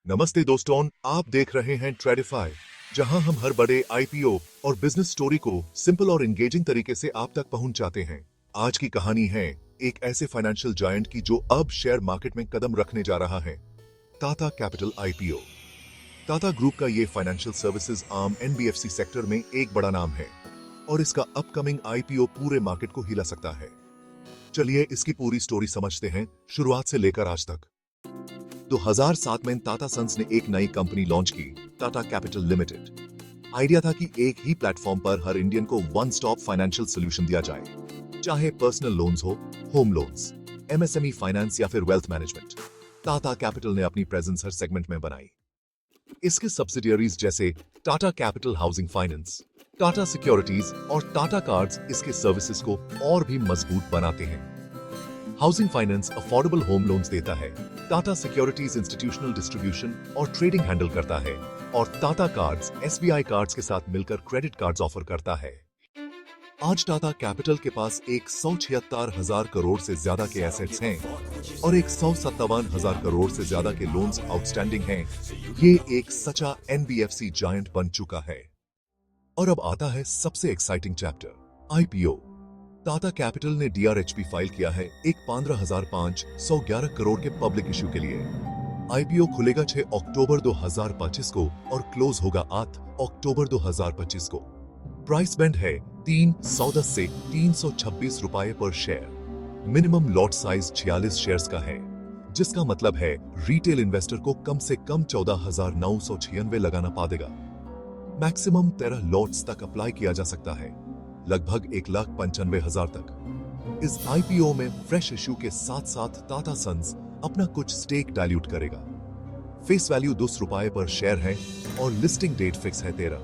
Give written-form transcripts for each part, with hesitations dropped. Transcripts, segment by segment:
नमस्ते दोस्तों, आप देख रहे हैं ट्रेडिफाई, जहां हम हर बड़े आईपीओ और बिजनेस स्टोरी को सिंपल और एंगेजिंग तरीके से आप तक पहुंचाते हैं। आज की कहानी है एक ऐसे फाइनेंशियल जायंट की जो अब शेयर मार्केट में कदम रखने जा रहा है, Tata capital IPO. Tata group का ये financial services arm NBFC sector में एक बड़ा नाम है और इसका अपकमिंग आईपीओ पूरे मार्केट को हिला सकता है। चलिए इसकी पूरी स्टोरी समझते हैं, शुरुआत से लेकर आज तक। 2007 में टाटा सन्स ने एक नई कंपनी लॉन्च की, टाटा कैपिटल लिमिटेड। आइडिया था कि एक ही प्लेटफॉर्म पर हर इंडियन को वन स्टॉप फाइनेंशियल सोल्यूशन दिया जाए, चाहे पर्सनल लोन्स हो, होम लोन्स, एमएसएमई फाइनेंस या फिर वेल्थ मैनेजमेंट। टाटा कैपिटल ने अपनी प्रेजेंस हर सेगमेंट में बनाई। इसके सब्सिडियरीज जैसे Tata capital housing finance, Tata securities और टाटा कार्ड्स इसके सर्विसेज को और भी मजबूत बनाते हैं। Housing finance affordable home loans देता है, टाटा सिक्योरिटीज इंस्टीट्यूशनल डिस्ट्रीब्यूशन और ट्रेडिंग हैंडल करता है, और टाटा कार्ड्स एसबीआई कार्ड्स के साथ मिलकर क्रेडिट कार्ड्स ऑफर करता है। आज टाटा कैपिटल के पास 176,000 करोड़ से ज्यादा के एसेट्स हैं और 157,000 करोड़ से ज्यादा के लोन्स आउटस्टैंडिंग हैं। ये एक सच्चा एनबीएफसी जायंट बन चुका है। और अब आता है सबसे exciting chapter, IPO. Tata capital ने डीआरएचपी फाइल किया है एक 15,511 करोड़ के पब्लिक इश्यू के लिए। आईपीओ खुलेगा 6 अक्टूबर 2025 को और क्लोज होगा 8 अक्टूबर 2025 को। प्राइस बैंड है 310 से 326 रुपए पर share. Minimum lot size 46 shares का है, जिसका मतलब है रिटेल इन्वेस्टर को कम से कम 14,996 लगाना पड़ेगा। मैक्सिमम 13 लॉट्स तक अप्लाई किया जा सकता है, लगभग 1,95,000 तक। इस आईपीओ में फ्रेश इश्यू के साथ साथ टाटा सन्स अपना कुछ स्टेक डाइल्यूट करेगा। फेस वैल्यू 10 रुपए पर शेयर है और लिस्टिंग डेट फिक्स है 13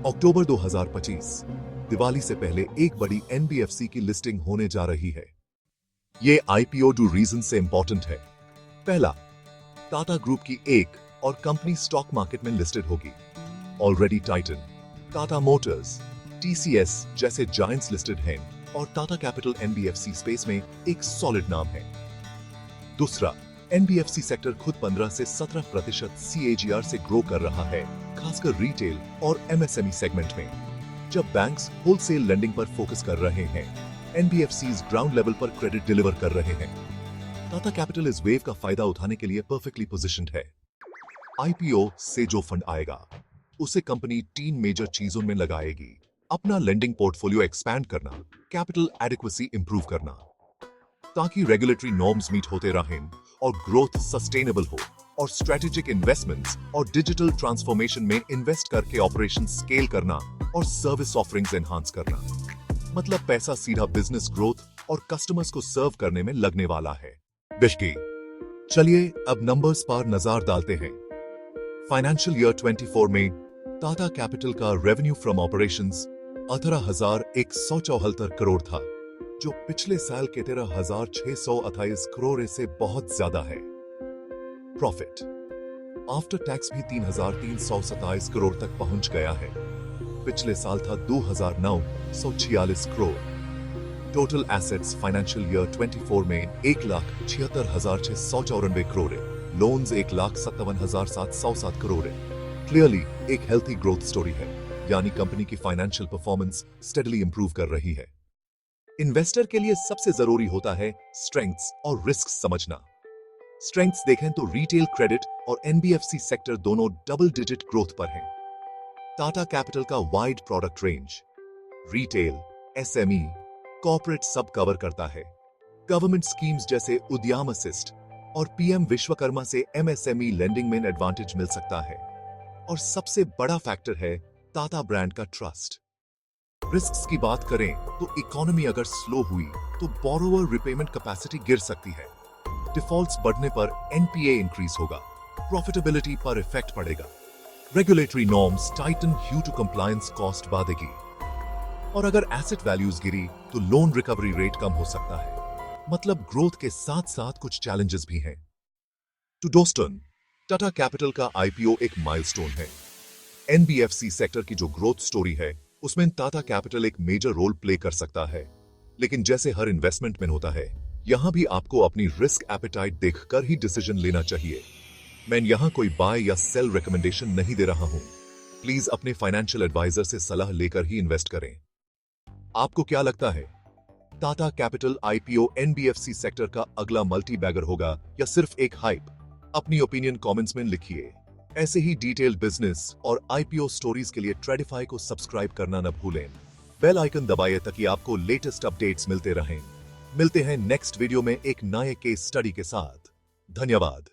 अक्टूबर 2025। दिवाली से पहले एक बड़ी एनबीएफसी की लिस्टिंग होने जा रही है। ये आईपीओ 2 रीजन से इंपॉर्टेंट है। पहला, टाटा ग्रुप की एक और कंपनी स्टॉक मार्केट में लिस्टेड होगी। Already Titan, Tata Motors, TCS जैसे जायंट्स लिस्टेड हैं और टाटा कैपिटल एनबीएफसी स्पेस में एक सॉलिड नाम है। दूसरा, एनबीएफसी सेक्टर खुद 15 से 17% सीएजीआर से ग्रो कर रहा है, खासकर रिटेल और एमएसएमई सेगमेंट में। जब बैंक्स होलसेल लेंडिंग पर फोकस कर रहे हैं, एनबीएफसीज ग्राउंड लेवल पर क्रेडिट डिलीवर कर रहे हैं। टाटा कैपिटल इस वेव का फायदा उठाने के लिए परफेक्टली पोजीशनड है। आईपीओ से जो फंड आएगा उसे कंपनी 3 मेजर चीजों में लगाएगी: अपना लेंडिंग पोर्टफोलियो एक्सपैंड करना, कैपिटल एडिक्वेसी इंप्रूव करना, ताकि रेगुलेटरी नॉर्म्स मीट होते रहें और ग्रोथ सस्टेनेबल हो, और स्ट्रेटेजिक इन्वेस्टमेंट्स और डिजिटल ट्रांसफॉर्मेशन में इन्वेस्ट करके ऑपरेशन स्केल करना और सर्विस ऑफरिंग्स एनहांस करना। मतलब पैसा सीधा बिजनेस ग्रोथ और कस्टमर्स को सर्व करने में लगने वाला है। बिश्की, चलिए अब नंबर्स पर नजर डालते हैं। फाइनेंशियल ईयर 24 में टाटा कैपिटल का रेवेन्यू फ्रॉम ऑपरेशंस 18,174 करोड़ था, जो पिछले साल के 13,628 करोड़ से बहुत ज्यादा है। प्रॉफिट आफ्टर टैक्स भी 3,327 करोड़ तक पहुंच गया है, पिछले साल था 2,946 crore. Total assets financial year 24 में 1,76,694 करोड़ है, लोन्स 1,57,707 करोड़ है। क्लियरली एक हेल्थी ग्रोथ स्टोरी है, यानी कंपनी की फाइनेंशियल परफॉर्मेंस स्टेडली इंप्रूव कर रही है। इन्वेस्टर के लिए सबसे जरूरी होता है स्ट्रेंथ्स और रिस्क्स समझना। स्ट्रेंथ्स देखें तो रिटेल क्रेडिट और एनबीएफसी सेक्टर दोनों डबल डिजिट ग्रोथ पर हैं। टाटा कैपिटल का wide product range retail, SME, corporate सब कवर करता है। गवर्नमेंट स्कीम्स जैसे उद्यम असिस्ट और पीएम विश्वकर्मा से एमएसएमई लेंडिंग में एडवांटेज मिल सकता है। और सबसे बड़ा फैक्टर है टाटा ब्रांड का ट्रस्ट। रिस्क्स की बात करें तो इकोनॉमी अगर स्लो हुई तो बोरोवर रिपेमेंट कैपेसिटी गिर सकती है, डिफॉल्ट्स बढ़ने पर एनपीए इंक्रीज होगा, प्रॉफिटेबिलिटी पर इफेक्ट पड़ेगा, regulatory norms tighten due to compliance cost बढ़ेगी, और अगर एसेट वैल्यूज गिरी तो लोन रिकवरी रेट कम हो सकता है। मतलब ग्रोथ के साथ साथ कुछ चैलेंजेस भी हैं। तो दोस्तों, टाटा कैपिटल का आईपीओ एक माइलस्टोन है। एनबीएफसी सेक्टर की जो ग्रोथ स्टोरी है उसमें टाटा कैपिटल एक मेजर रोल प्ले कर सकता है। लेकिन जैसे हर इन्वेस्टमेंट में होता है, यहां भी आपको अपनी रिस्क एपेटाइट देखकर ही डिसीजन लेना चाहिए। मैं यहाँ कोई बाय या सेल रिकमेंडेशन नहीं दे रहा हूं। प्लीज अपने फाइनेंशियल एडवाइजर से सलाह लेकर ही इन्वेस्ट करें। आपको क्या लगता है, Tata capital IPO NBFC sector का अगला मल्टी बैगर होगा या सिर्फ एक हाइप? अपनी ओपिनियन कमेंट्स में लिखिए। ऐसे ही डिटेल्ड बिजनेस और आईपीओ स्टोरीज के लिए ट्रेडिफाई को सब्सक्राइब करना न भूलें। बेल आइकन दबाइए ताकि आपको लेटेस्ट अपडेट्स मिलते रहें। मिलते हैं नेक्स्ट वीडियो में एक नए केस स्टडी के साथ। धन्यवाद।